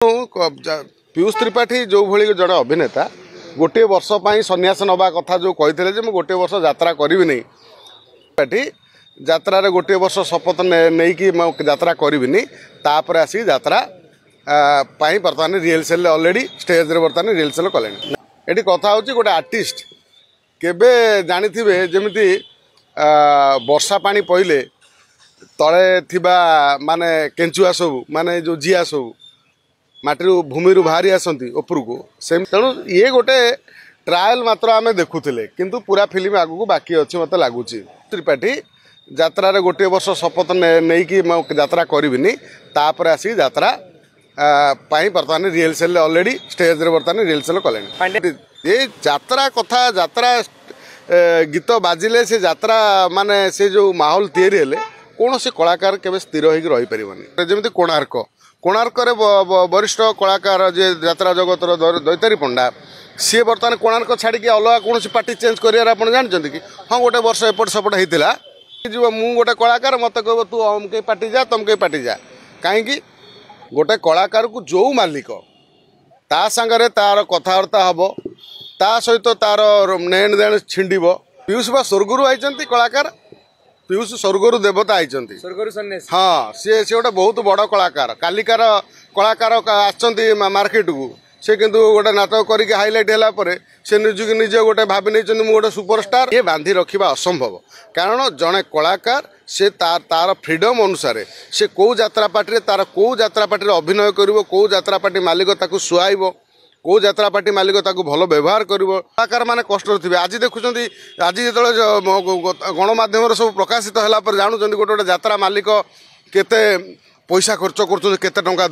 पीयूष त्रिपाठी जो भली जड़े अभिनेता गोटे वर्ष सन्यास नवा कथा जो कही गोटे वर्ष यात्रा करी नहीं त्रिपाठी यात्रा गोटे वर्ष शपथ नहीं कि यात्रा करी तापर आसी यात्रा बर्तमान रिहर्सल अलरेडी स्टेज बर्तमान रिहर्सल कले ये कथा हूँ गोटे आर्टिस्ट केबे जानी थे जमी वर्षा पानी पड़े तले थिबा माने केंचुआ सब माने जो जिया सब माटी भूमि बाहरी आसती उपरको से तेणु ये गोटे ट्रायल मात्र आम देखुले किंतु पूरा फिल्म आगू बाकी अच्छी मत लगुच त्रिपाठी यात्रा गोटे वर्ष शपथ नहीं कि यात्रा करी तापर आसी यात्रा बर्तमान रिहर्सल अलरेडी स्टेज बर्तमान रिहर्सल कले ये यात्रा कथा यात्रा गीत बाजिले से यात्रा माने से जो माहौल तैयारी कौन से कलाकार के स्थिर होकर रही पारे जमी कोणार्क कोणार्क वरिष्ठ कलाकार जे यात्रा जगतर दैतारी पंडा सी बर्तमान कोणार्क छाड़ी अलग कौन पार्टी चेंज कर जानते कि हाँ गोटे वर्ष एपट सेपट होता मु गोटे कलाकार मत कह तू अमक पार्टी जा तमक पार्टी जा कहीं गोटे कलाकार को जो मालिक ता सांगरे तार कथबार्ता हम ता सहित तार नेण देण छिंड पीयूष बा स्वर्गरु आई कलाकार पीयूष स्वर्गरु देवता आई हाँ सी गोटे बहुत बड़ कलाकार कालिकार कलाकार आसती मार्केट को से किंतु गोटे नाटक करके हाइलाइट है से निजे गोटे भाभी नहीं गोटे सुपरस्टार ये बांधी रखा असंभव कारण जड़े कलाकार से तार फ्रीडम अनुसार से कौ यात्रा पार्टी तार कौ यात्रा पार्टी अभिनय कर कौ यात्रा पार्टी मालिक ताकू शुआब कौ यात्रा पार्टी मालिक ताकू भल व्यवहार कर कलाकार मैंने कष्ट थे आज देखुं आज जो गणमाध्यम सब प्रकाशित है जानते गोटे गोटे यात्रा मालिक केते पैसा खर्च कर